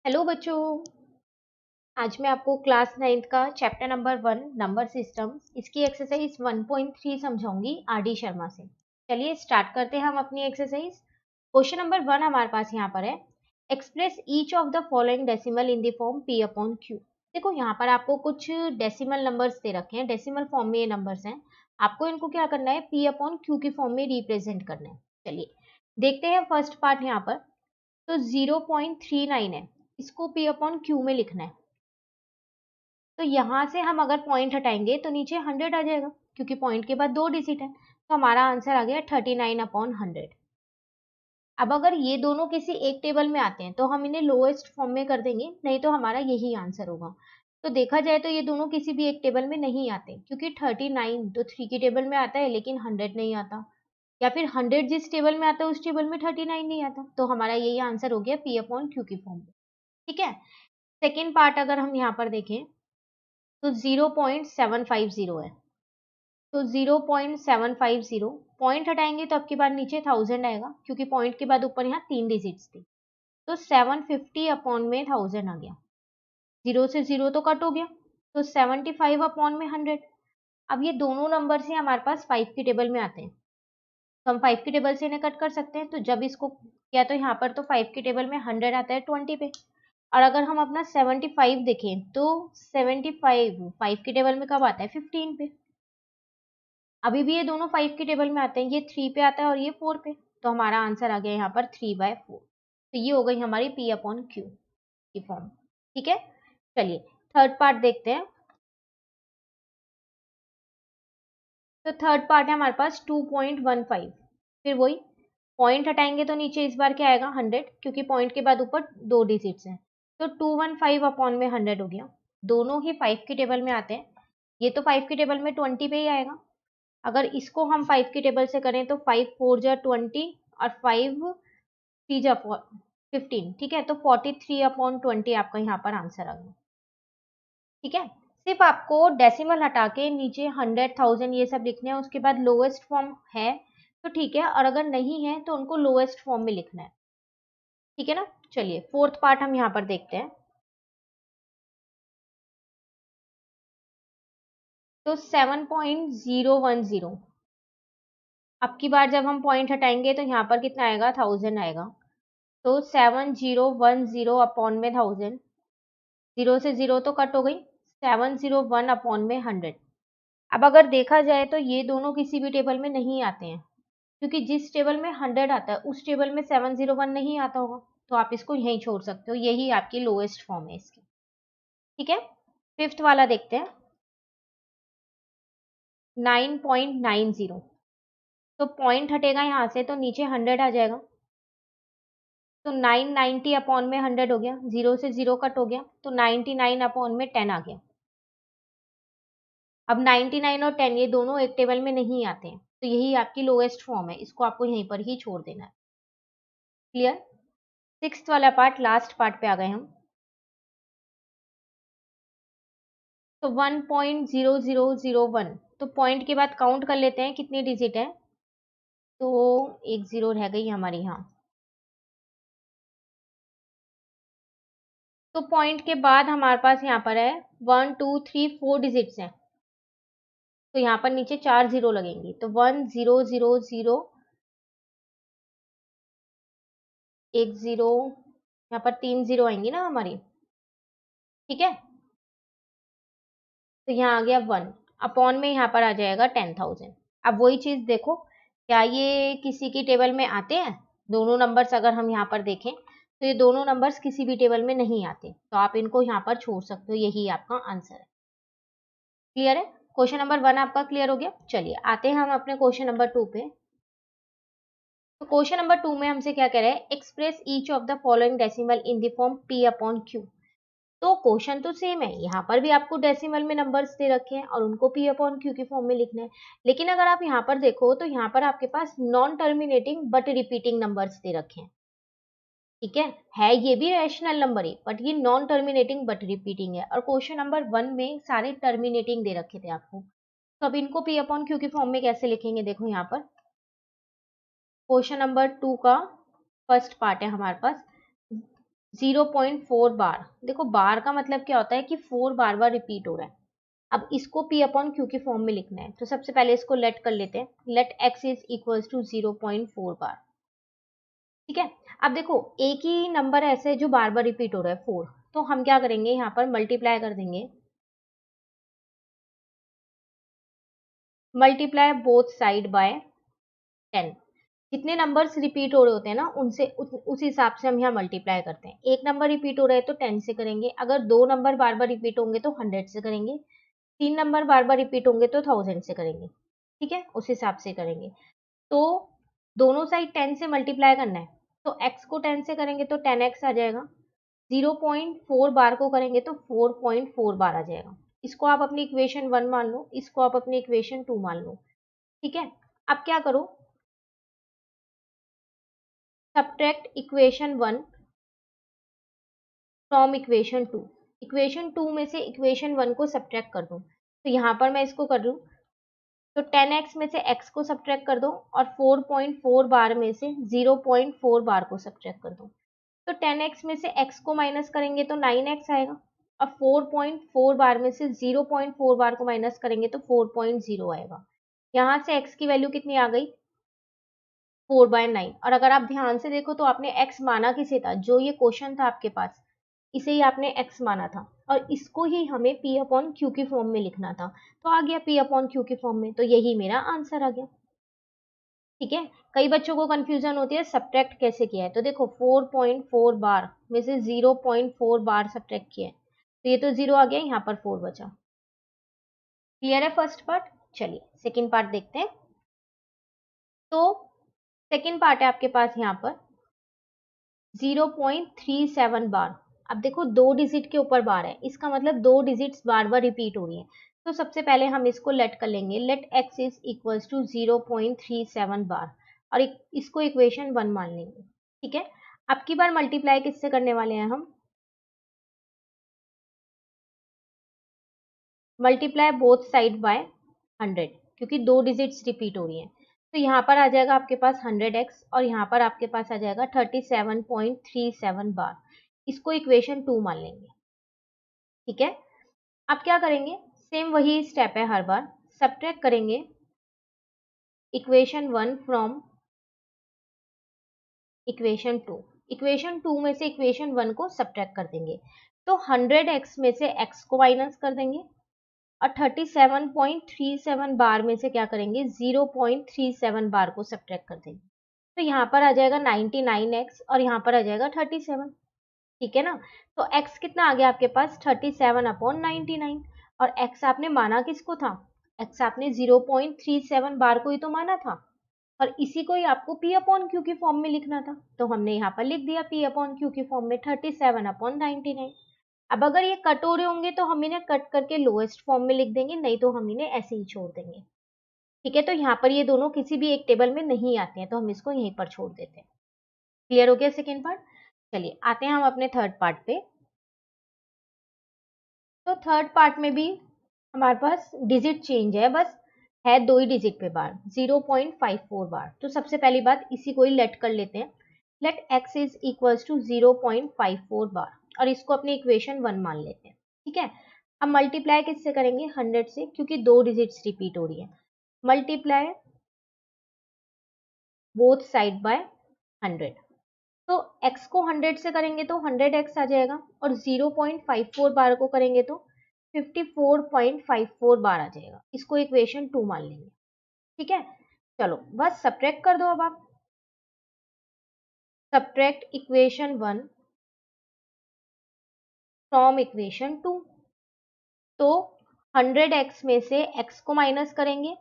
Hello बच्चों। आज मैं आपको क्लास 9th का चैप्टर नंबर 1 नंबर सिस्टम इसकी एक्सरसाइज 1.3 समझाऊंगी आर.डी. शर्मा से। चलिए स्टार्ट करते हैं हम अपनी एक्सरसाइज। क्वेश्चन नंबर 1 हमारे पास यहाँ पर है, express each of the following decimal in the form p upon q। देखो यहाँ पर आपको कुछ डेसिमल नंबर्स दे रखे हैं, डेसिमल फॉर्म में ये नंबर्स हैं। आपको इनको क्या करना है, p अपॉन q की फॉर्म में रिप्रेजेंट करना है। चलिए देखते हैं फर्स्ट पार्ट यहाँ पर। तो 0.39 है, इसको p अपॉन q में लिखना है। तो यहाँ से हम अगर पॉइंट हटाएंगे तो नीचे 100 आ जाएगा, क्योंकि पॉइंट के बाद 2 डिजिट है। तो हमारा आंसर आ गया 39 अपॉन 100। अब अगर ये दोनों किसी एक टेबल में आते हैं तो हम इन्हें लोएस्ट फॉर्म में कर देंगे, नहीं तो हमारा यही आंसर होगा। तो देखा जाए तो ये दोनों किसी भी एक टेबल में नहीं आते, क्योंकि 39 तो 3 की टेबल में आता है लेकिन 100 नहीं आता, या फिर 100 जिस टेबल में आता है उस टेबल में 39 नहीं आता। तो हमारा यही आंसर हो गया p अपॉन क्यू की फॉर्म में। ठीक है। सेकेंड पार्ट अगर हम यहाँ पर देखें तो 0.750 है। तो 0.750 पॉइंट हटाएंगे तो अब की बार नीचे 1000 आएगा, क्योंकि पॉइंट के बाद ऊपर यहाँ 3 डिजिट्स थी। तो 750 अपॉन में 1000 आ गया, जीरो से जीरो तो कट हो गया, तो 75 अपॉन में 100। अब ये दोनों नंबर से हमारे पास 5 की टेबल में आते हैं, तो हम 5 की टेबल से इन्हें कट कर सकते हैं। तो जब इसको किया तो यहाँ पर तो 5 की टेबल में 100 आता है 20 पे, और अगर हम अपना 75 देखें तो 75 5 की टेबल में कब आता है, 15 पे। अभी भी ये दोनों 5 की टेबल में आते हैं, ये 3 पे आता है और ये 4 पे। तो हमारा आंसर आ गया यहाँ पर 3/4। तो ये हो गई हमारी p अपॉन क्यू की फॉर्म। ठीक है। चलिए थर्ड पार्ट देखते हैं। तो थर्ड पार्ट है हमारे पास 2.15। फिर वही पॉइंट हटाएंगे तो नीचे इस बार क्या आएगा, 100, क्योंकि पॉइंट के बाद ऊपर 2 डिजिट्स हैं। तो 215 अपॉन में 100 हो गया। दोनों ही 5 की टेबल में आते हैं, ये तो 5 की टेबल में 20 पे ही आएगा। अगर इसको हम 5 की टेबल से करें तो 5 4 जा 20 और 5 3 जा 15। ठीक है। तो 43 अपॉन 20 आपका यहाँ पर आंसर आ गया। ठीक है। सिर्फ आपको डेसिमल हटा के नीचे 100 1000 ये सब लिखने हैं, उसके बाद लोएस्ट फॉर्म है तो ठीक है, और अगर नहीं है तो उनको लोएस्ट फॉर्म में लिखना है। ठीक है ना। चलिए फोर्थ पार्ट हम यहाँ पर देखते हैं। तो 7.010, अब की बार जब हम पॉइंट हटाएंगे तो यहाँ पर कितना आएगा, 1000 आएगा। तो 7010 अपॉन में 1000, जीरो से जीरो तो कट हो गई, 701 अपॉन में 100। अब अगर देखा जाए तो ये दोनों किसी भी टेबल में नहीं आते हैं, क्योंकि जिस टेबल में 100 आता है उस टेबल में 701 नहीं आता होगा। तो आप इसको यहीं छोड़ सकते हो, यही आपकी लोएस्ट फॉर्म है इसकी। ठीक है। फिफ्थ वाला देखते हैं। 9.90, तो पॉइंट हटेगा यहाँ से तो नीचे 100 आ जाएगा। तो 990 अपॉन में 100 हो गया, जीरो से जीरो कट हो गया, तो 99 अपॉन में 10 आ गया। अब 99 और 10 ये दोनों एक टेबल में नहीं आते हैं, तो यही आपकी लोएस्ट फॉर्म है, इसको आपको यहीं पर ही छोड़ देना है। क्लियर। सिक्स्थ वाला पार्ट, लास्ट पार्ट पे आ गए हम। तो 1.0001, तो पॉइंट के बाद काउंट कर लेते हैं कितनी डिजिट है। तो एक जीरो रह गई हमारी यहाँ। तो पॉइंट के बाद हमारे पास यहाँ पर है 1 2 3 4 डिजिट्स हैं, तो यहाँ पर नीचे 4 जीरो लगेंगी। तो 1000, एक जीरो, यहाँ पर 3 जीरो आएंगी ना हमारी। ठीक है। तो यहाँ आ गया 1 अपॉन में यहाँ पर आ जाएगा 10,000। अब वही चीज देखो, क्या ये किसी की टेबल में आते हैं, दोनों नंबर्स अगर हम यहाँ पर देखें तो ये दोनों नंबर्स किसी भी टेबल में नहीं आते, तो आप इनको यहाँ पर छोड़ सकते हो, यही आपका आंसर है। क्लियर है। क्वेश्चन नंबर 1 आपका क्लियर हो गया। चलिए आते हैं हम अपने क्वेश्चन नंबर 2 पे। तो क्वेश्चन नंबर 2 में हमसे क्या कह रहे हैं, express each of the following decimal in the form p upon q। तो क्वेश्चन तो सेम है, यहाँ पर भी आपको डेसिमल में नंबर्स दे रखे हैं और उनको p अपॉन q की फॉर्म में लिखना है। लेकिन अगर आप यहाँ पर देखो तो यहाँ पर आपके पास non terminating but repeating numbers दे रखे हैं। ठीक है ये भी रैशनल नंबर है, बट ये नॉन टर्मिनेटिंग बट रिपीटिंग है, और क्वेश्चन नंबर 1 में सारे टर्मिनेटिंग दे रखे थे आपको। तो अब इनको p अपॉन q की फॉर्म में कैसे लिखेंगे, देखो यहाँ पर क्वेश्चन नंबर 2 का फर्स्ट पार्ट है हमारे पास। 0.4 बार। देखो बार का मतलब क्या होता है कि 4 बार बार रिपीट हो रहा है। अब इसको P अपॉन Q की फॉर्म में लिखना है, तो सबसे पहले इसको लेट कर लेते हैं। Let x is equals to 0.4 bar. ठीक है, अब देखो एक ही नंबर ऐसे है जो बार बार रिपीट हो रहा है 4, तो हम क्या करेंगे, यहाँ पर मल्टीप्लाई कर देंगे। Multiply both side by 10। जितने नंबर्स रिपीट हो रहे होते हैं ना, उनसे उस हिसाब से हम यहाँ मल्टीप्लाई करते हैं। एक नंबर रिपीट हो रहा है तो 10 से करेंगे, अगर 2 नंबर बार बार रिपीट होंगे तो 100 से करेंगे, 3 नंबर बार बार रिपीट होंगे तो 1000 से करेंगे। ठीक है, उस हिसाब से करेंगे। तो दोनों साइड 10 से मल्टीप्लाई करना है, तो x को 10 से करेंगे तो 10x आ जाएगा, 0.4 बार को करेंगे तो 4.4 बार आ जाएगा। इसको आप अपनी इक्वेशन 1 मान लो, इसको आप अपनी इक्वेशन 2 मान लो। ठीक है, अब क्या करो, subtract equation 1 from equation 2। Equation 2 में से इक्वेशन 1 को सब्ट्रैक्ट कर दो, तो यहाँ पर मैं इसको कर रही हूँ, तो 10x में से x को सब्ट्रैक्ट कर दो और 4.4 बार में से 0.4 बार को सब्ट्रैक्ट कर दो। तो 10x में से x को माइनस करेंगे तो 9x आएगा, और 4.4 बार में से 0.4 बार को माइनस करेंगे तो 4.0 आएगा। यहाँ से x की वैल्यू कितनी आ गई, 4/9। और अगर आप ध्यान से देखो तो आपने x माना किसे था, जो ये क्वेश्चन था आपके पास, इसे ही आपने x माना था, और इसको ही हमें P अपॉन Q की फॉर्म में लिखना था, तो आ गया P अपॉन Q की फॉर्म में, तो यही मेरा आंसर आ गया। ठीक है, कई बच्चों को कंफ्यूजन होती है सब्ट्रैक्ट कैसे किया है, तो देखो 4.4 बार में से 0.4 बार सब्ट्रैक्ट किया है, तो ये तो 0 आ गया, यहाँ पर 4 बचा। क्लियर है फर्स्ट पार्ट। चलिए सेकेंड पार्ट देखते हैं। तो सेकेंड पार्ट है आपके पास यहाँ पर 0.37 बार। अब देखो 2 डिजिट के ऊपर बार है, इसका मतलब 2 डिजिट्स बार बार रिपीट हो रही है, तो सबसे पहले हम इसको लेट कर लेंगे। Let x is equals to 0.37 bar, और इसको इक्वेशन 1 मान लेंगे। ठीक है, अब की बार मल्टीप्लाई किससे करने वाले हैं हम, मल्टीप्लाई बोथ साइड बाय 100, क्योंकि 2 डिजिट्स रिपीट हो रही हैं, तो यहाँ पर आ जाएगा आपके पास 100x, और यहाँ पर आपके पास आ जाएगा 37.37 बार। इसको इक्वेशन 2 मान लेंगे। ठीक है, अब क्या करेंगे, सेम वही स्टेप है हर बार, सब्ट्रैक्ट करेंगे इक्वेशन 1 फ्रॉम इक्वेशन 2। इक्वेशन 2 में से इक्वेशन 1 को सब्ट्रैक्ट कर देंगे, तो 100x में से x को माइनस कर देंगे, और 37.37 बार में से क्या करेंगे, 0.37 बार को सब्ट्रैक्ट कर देंगे, तो यहाँ पर आ जाएगा 99x, और यहाँ पर आ जाएगा 37। ठीक है ना, तो x कितना आ गया आपके पास, 37/99, और x आपने माना किसको था, x आपने 0.37 बार को ही तो माना था, और इसी को ही आपको P अपॉन Q की फॉर्म में लिखना था, तो हमने यहाँ पर लिख दिया P अपॉन Q की फॉर्म में 37/99। अब अगर ये कट हो रहे होंगे तो हम इन्हें कट करके लोएस्ट फॉर्म में लिख देंगे, नहीं तो हम इन्हें ऐसे ही छोड़ देंगे। ठीक है, तो यहाँ पर ये दोनों किसी भी एक टेबल में नहीं आते हैं, तो हम इसको यहीं पर छोड़ देते हैं। क्लियर हो गया सेकेंड पार्ट। चलिए आते हैं हम अपने थर्ड पार्ट पे। तो थर्ड पार्ट में भी हमारे पास डिजिट चेंज है, बस है 2 ही डिजिट पे बार, 0.54 बार। तो सबसे पहली बात इसी को ही लेट कर लेते हैं। Let x is equals to 0.54 bar, और इसको अपनी इक्वेशन 1 मान लेते हैं। ठीक है, अब मल्टीप्लाई किससे करेंगे, 100 से, क्योंकि 2 डिजिट्स रिपीट हो रही है। मल्टीप्लाई बोथ साइड बाय 100, तो x को 100 से करेंगे तो 100x आ जाएगा, और 0.54 बार को करेंगे तो 54.54 बार आ जाएगा। इसको इक्वेशन 2 मान लेंगे। ठीक है, चलो बस सब्ट्रैक्ट कर दो। अब आप सब्ट्रैक्ट इक्वेशन 1 फ्रॉम इक्वेशन 2, तो 100x में से x को माइनस करेंगे,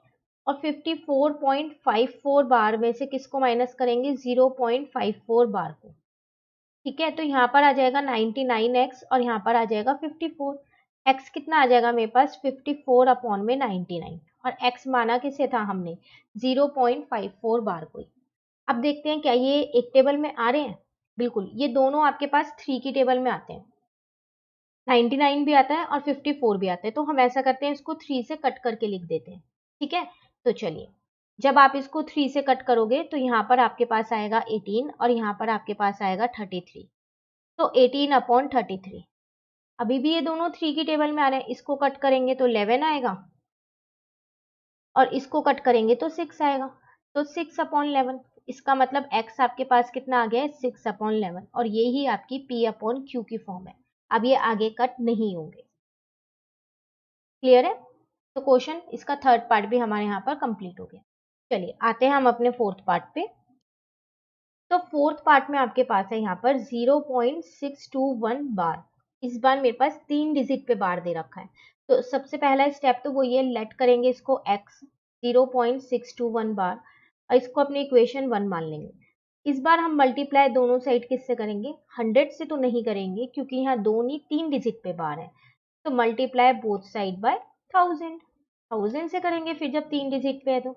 और 54.54 बार में से किसको माइनस करेंगे, 0.54 बार को। ठीक है, तो यहाँ पर आ जाएगा 99x, और यहाँ पर आ जाएगा 54। x कितना आ जाएगा मेरे पास, 54 अपॉन में 99, और x माना किसे था हमने, 0.54 बार को। अब देखते हैं क्या ये एक टेबल में आ रहे हैं, बिल्कुल ये दोनों आपके पास 3 की टेबल में आते हैं, 99 भी आता है और 54 भी आता है, तो हम ऐसा करते हैं इसको 3 से कट करके लिख देते हैं। ठीक है, तो चलिए जब आप इसको 3 से कट करोगे तो यहाँ पर आपके पास आएगा 18, और यहाँ पर आपके पास आएगा 33। तो 18/33। अभी भी ये दोनों 3 की टेबल में आ रहे हैं, इसको कट करेंगे तो 11 आएगा और इसको कट करेंगे तो 6 आएगा, तो 6/11। इसका मतलब x आपके पास कितना आ गया है, 6/11, और ये ही आपकी p/q की फॉर्म है। अब ये आगे कट नहीं होंगे। क्लियर है? तो क्वेश्चन इसका थर्ड पार्ट भी हमारे यहाँ पर कंप्लीट हो गया। चलिए आते हैं हम अपने फोर्थ पार्ट पे। तो फोर्थ पार्ट में आपके पास है यहाँ पर 0.621 बार। इस बार मेरे पास 3 डिजिट पे बार दे रखा है। तो सबसे पहला स्टेप तो वो ये, लेट करेंगे इसको x 0.621 बार और इसको अपने इक्वेशन 1 मान लेंगे। इस बार हम मल्टीप्लाई दोनों साइड किससे करेंगे, 100 से तो नहीं करेंगे क्योंकि यहाँ दो नहीं 3 डिजिट पे बार है। तो मल्टीप्लाई बोथ साइड बाय 1000 से करेंगे फिर जब 3 डिजिट पे है तो,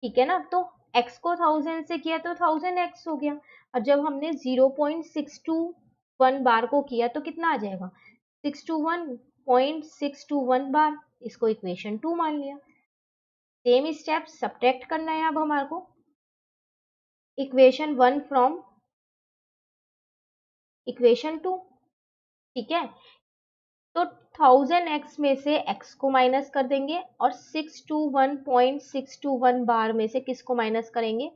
ठीक है ना। तो x को 1000 से किया तो 1000x हो गया, और जब हमने 0.621 बार को किया तो कितना आ जाएगा, 621.621 बार। इसको इक्वेशन 2 मान लिया। सेम स्टेप सब्ट्रैक्ट करना है अब हमारे को इक्वेशन 1 फ्रॉम इक्वेशन 2, ठीक है। तो 1000x में से x को माइनस कर देंगे और 621.621 बार में से किसको माइनस करेंगे,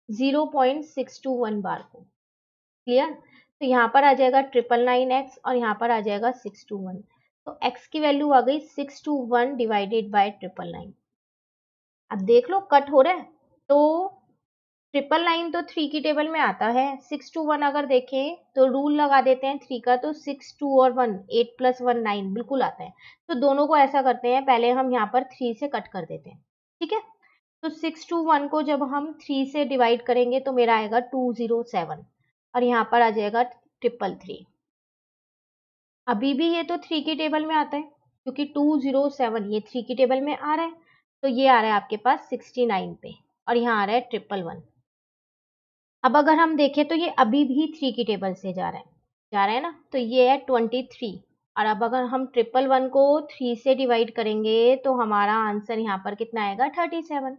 0.621 बार को। क्लियर? तो यहाँ पर आ जाएगा 999x और यहाँ पर आ जाएगा 621। तो x की वैल्यू आ गई 621 डिवाइडेड बाय 999। अब देख लो कट हो रहा है, तो 999 तो 3 की टेबल में आता है, 621 अगर देखें तो रूल लगा देते हैं 3 का, तो 6 2 और 1 8 + 1 9 बिल्कुल आता है। तो दोनों को ऐसा करते हैं, पहले हम यहाँ पर 3 से कट कर देते हैं, ठीक है। तो 621 को जब हम 3 से डिवाइड करेंगे तो मेरा आएगा 207 और यहाँ पर आ जाएगा 333। अभी भी ये तो 3 की टेबल में आता है क्योंकि 207 ये 3 की टेबल में आ रहा है, तो ये आ रहा है आपके पास 69 पे और यहाँ आ रहा है 111। अब अगर हम देखें तो ये अभी भी 3 की टेबल से जा रहा है ना, तो ये है 23। और अब अगर हम 111 को 3 से डिवाइड करेंगे तो हमारा आंसर यहाँ पर कितना आएगा, 37।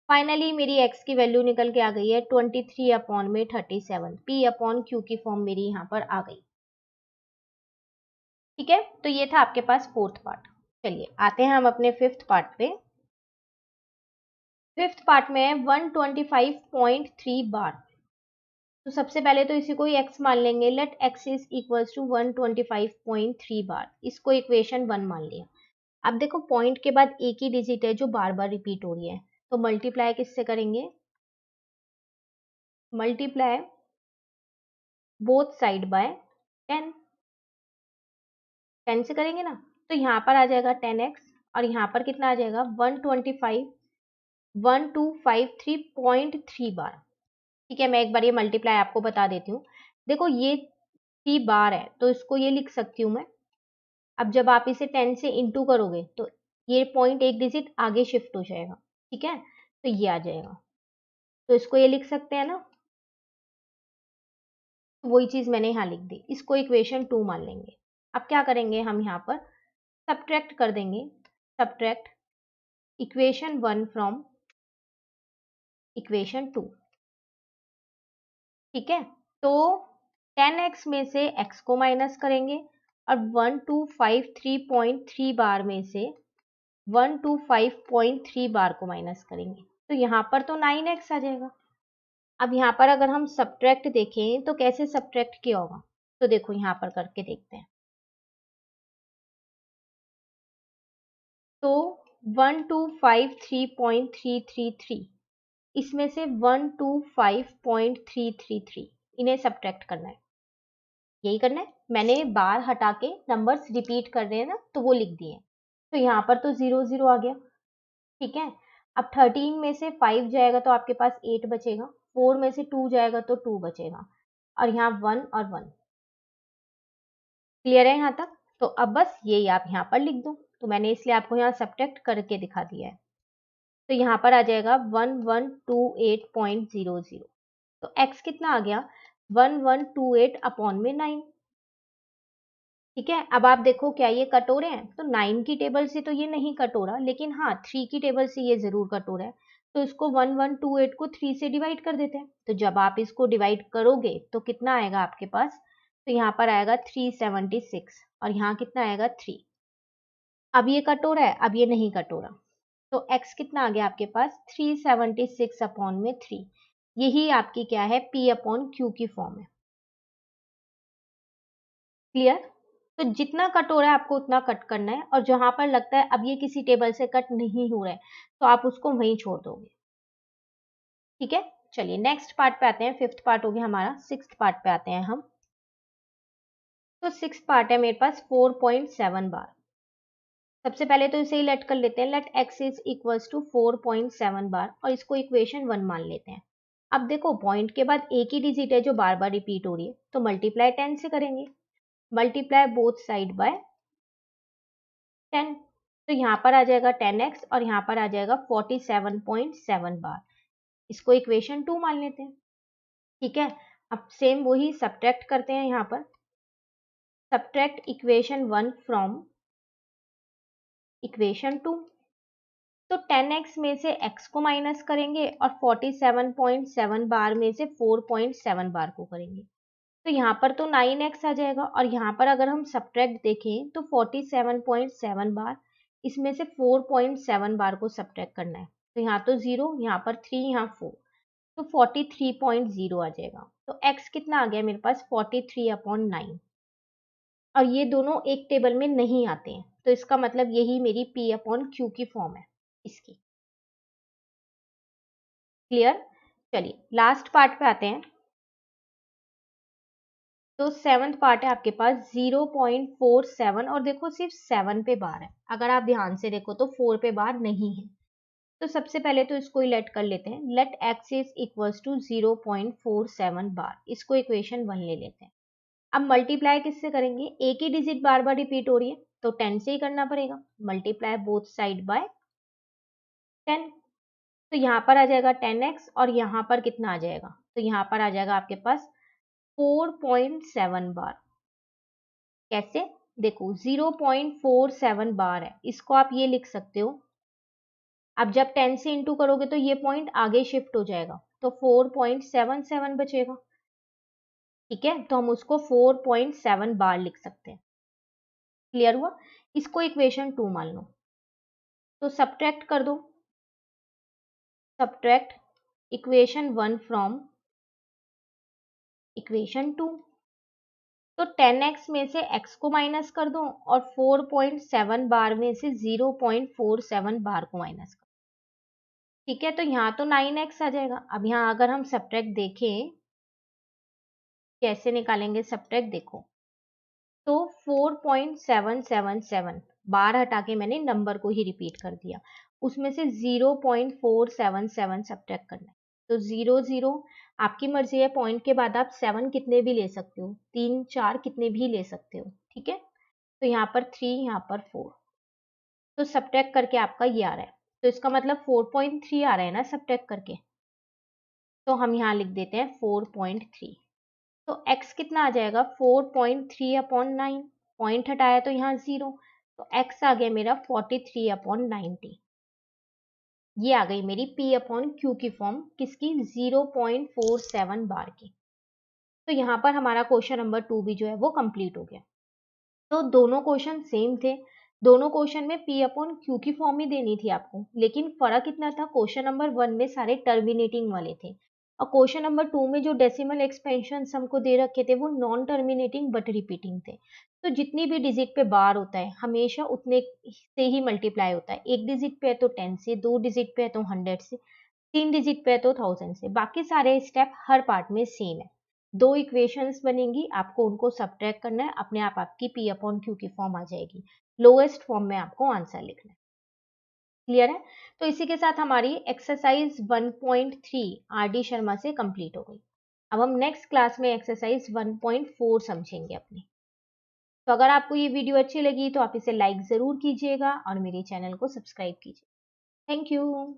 फाइनली मेरी x की वैल्यू निकल के आ गई है 23/37। p/q की फॉर्म मेरी यहाँ पर आ गई, ठीक है। तो ये था आपके पास फोर्थ पार्ट। चलिए आते हैं हम अपने फिफ्थ पार्ट पे। फिफ्थ पार्ट में 125.3 बार। तो सबसे पहले तो इसी को ही x मान लेंगे, let x is equals to 125.3 bar. इसको इक्वेशन 1 मान लिया। अब देखो पॉइंट के बाद एक ही डिजिट है जो बार बार रिपीट हो रही है, तो मल्टीप्लाई किससे करेंगे, मल्टीप्लाई बोथ साइड बाय 10 से करेंगे ना, तो यहाँ पर आ जाएगा 10x और यहाँ पर कितना आ जाएगा 1253.3 बार। ठीक है, मैं एक बार ये मल्टीप्लाई आपको बता देती हूँ। देखो ये 3 बार है तो इसको ये लिख सकती हूँ मैं। अब जब आप इसे 10 से इंटू करोगे तो ये पॉइंट एक डिजिट आगे शिफ्ट हो जाएगा, ठीक है, तो ये आ जाएगा, तो इसको ये लिख सकते हैं ना। वही चीज मैंने यहाँ लिख दी, इसको इक्वेशन 2 मान लेंगे। अब क्या करेंगे हम यहाँ पर सब्ट्रैक्ट कर देंगे, सब्ट्रैक्ट इक्वेशन 1 फ्रॉम इक्वेशन 2, ठीक है। तो 10x में से x को माइनस करेंगे और 1253.3 बार में से 125.3 बार को माइनस करेंगे, तो यहाँ पर तो 9x आ जाएगा। अब यहाँ पर अगर हम सब्ट्रैक्ट देखें तो कैसे सब्ट्रैक्ट किया होगा, तो देखो यहाँ पर करके देखते हैं। तो 1253.333 इसमें से 125.333 इन्हें सब्ट्रैक्ट करना है, यही करना है। मैंने बार हटा के नंबर्स रिपीट कर रहे हैं ना, तो वो लिख दिए। तो यहाँ पर तो 0 0 आ गया, ठीक है। अब 13 में से 5 जाएगा तो आपके पास 8 बचेगा, 4 में से 2 जाएगा तो 2 बचेगा, और यहाँ 1 और 1। क्लियर है यहाँ तक? तो अब बस यही आप यहाँ पर लिख दो, तो मैंने इसलिए आपको यहाँ सब्ट्रैक्ट करके दिखा दिया है। तो यहाँ पर आ जाएगा 1128.00। तो x कितना आ गया 1128/9, ठीक है। अब आप देखो क्या ये कट हो रहे हैं, तो 9 की टेबल से तो ये नहीं कट हो रहा, लेकिन हाँ 3 की टेबल से ये जरूर कट हो रहा है। तो इसको 1128 को 3 से डिवाइड कर देते हैं, तो जब आप इसको डिवाइड करोगे तो कितना आएगा आपके पास तो यहाँ पर आएगा 376 और यहाँ कितना आएगा 3। अब ये कट हो रहा है, अब ये नहीं कट हो रहा, तो x कितना आ गया आपके पास 376 अपॉन में 3। यही आपकी क्या है, p अपॉन क्यू की फॉर्म है। क्लियर? तो जितना कट हो रहा है आपको उतना कट करना है, और जहां पर लगता है अब ये किसी टेबल से कट नहीं हो रहा है तो आप उसको वहीं छोड़ दोगे। ठीक है, चलिए नेक्स्ट पार्ट पे आते हैं। फिफ्थ पार्ट हो गया हमारा, सिक्स्थ पार्ट पे आते हैं हम। तो सिक्स पार्ट है मेरे पास 4.7 बार। सबसे पहले तो इसे ही लेट कर लेते हैं, let x is equals to 4.7 bar, और इसको इक्वेशन 1 मान लेते हैं। अब देखो पॉइंट के बाद एक ही डिजिट है जो बार बार रिपीट हो रही है, तो मल्टीप्लाई 10 से करेंगे। मल्टीप्लाई बोथ साइड बाय 10, तो यहाँ पर आ जाएगा 10x और यहाँ पर आ जाएगा 47.7 बार। इसको इक्वेशन 2 मान लेते हैं। ठीक है, अब सेम वही सब्ट्रैक्ट करते हैं। यहाँ पर सब्ट्रैक्ट इक्वेशन 1 फ्रॉम इक्वेशन 2, तो 10x में से x को माइनस करेंगे और 47.7 बार में से 4.7 बार को करेंगे, तो यहाँ पर तो 9x आ जाएगा। और यहाँ पर अगर हम सब्ट्रैक्ट देखें तो 47.7 बार, इसमें से 4.7 बार को सब्ट्रैक्ट करना है, तो यहाँ तो 0, यहाँ पर 3, यहाँ 4, तो 43.0 आ जाएगा। तो x कितना आ गया मेरे पास 43/9, और ये दोनों एक टेबल में नहीं आते हैं, तो इसका मतलब यही मेरी p अपॉन क्यू की फॉर्म है इसकी। क्लियर? चलिए लास्ट पार्ट पे आते हैं। तो सेवंथ पार्ट है आपके पास 0.47, और देखो सिर्फ 7 पे बार है, अगर आप ध्यान से देखो तो 4 पे बार नहीं है। तो सबसे पहले तो इसको ही लेट कर लेते हैं, let x is equals to 0.47 bar, इसको इक्वेशन 1 ले लेते हैं। अब मल्टीप्लाई किससे करेंगे, एक ही डिजिट बार बार रिपीट हो रही है तो 10 से ही करना पड़ेगा। मल्टीप्लाई बोथ साइड बाय 10, तो यहाँ पर आ जाएगा 10x और यहाँ पर कितना आ जाएगा, तो यहाँ पर आ जाएगा आपके पास 4.7 बार। कैसे, देखो 0.47 बार है, इसको आप ये लिख सकते हो। अब जब 10 से इंटू करोगे तो ये पॉइंट आगे शिफ्ट हो जाएगा, तो 4.77 बचेगा। ठीक है, तो हम उसको 4.7 बार लिख सकते हैं। क्लियर हुआ? इसको इक्वेशन 2 मान लो, तो सब्ट्रैक्ट कर दो। सब्ट्रैक्ट इक्वेशन 1 फ्रॉम इक्वेशन 2, तो 10x में से x को माइनस कर दो और 4.7 बार में से 0.47 बार को माइनस कर। ठीक है, तो यहाँ तो 9x आ जाएगा। अब यहाँ अगर हम सब्ट्रैक्ट देखें, कैसे निकालेंगे सब्ट्रैक्ट, देखो तो 4.777 बार हटा के मैंने नंबर को ही रिपीट कर दिया, उसमें से 0.477 सब्ट्रैक्ट करना है, तो 0 0, आपकी मर्जी है, पॉइंट के बाद आप 7 कितने भी ले सकते हो, 3 4 कितने भी ले सकते हो। ठीक है, तो यहाँ पर 3, यहाँ पर 4, तो सब्ट्रैक्ट करके आपका ये आ रहा है, तो इसका मतलब 4.3 आ रहा है ना सब्ट्रैक्ट करके, तो हम यहाँ लिख देते हैं 4.3। तो x कितना आ जाएगा 4.3/9, पॉइंट हटाया तो यहाँ 0, तो x आ गया मेरा 43/90। ये आ गई मेरी p अपॉन क्यू की फॉर्म, किसकी, 0.47 बार की। तो यहाँ पर हमारा क्वेश्चन नंबर 2 भी जो है वो कंप्लीट हो गया। तो दोनों क्वेश्चन सेम थे, दोनों क्वेश्चन में p अपॉन क्यू की फॉर्म ही देनी थी आपको, लेकिन फर्क इतना था, क्वेश्चन नंबर 1 में सारे टर्मिनेटिंग वाले थे, और क्वेश्चन नंबर 2 में जो डेसिमल एक्सपेंशन हमको दे रखे थे वो नॉन टर्मिनेटिंग बट रिपीटिंग थे। तो जितनी भी डिजिट पे बार होता है हमेशा उतने से ही मल्टीप्लाई होता है, एक डिजिट पे है तो 10 से, 2 डिजिट पे है तो 100 से, 3 डिजिट पे है तो 1000 से, बाकी सारे स्टेप हर पार्ट में सेम है। 2 इक्वेशंस बनेंगी, आपको उनको सब्ट्रैक्ट करना है, अपने आप आपकी p अपॉन क्यू की फॉर्म आ जाएगी, लोएस्ट फॉर्म में आपको आंसर लिखना है। क्लियर है? तो इसी के साथ हमारी एक्सरसाइज 1.3 आर.डी. शर्मा से कंप्लीट हो गई। अब हम नेक्स्ट क्लास में एक्सरसाइज 1.4 समझेंगे अपनी। तो अगर आपको ये वीडियो अच्छी लगी तो आप इसे लाइक ज़रूर कीजिएगा और मेरे चैनल को सब्सक्राइब कीजिए। Thank you.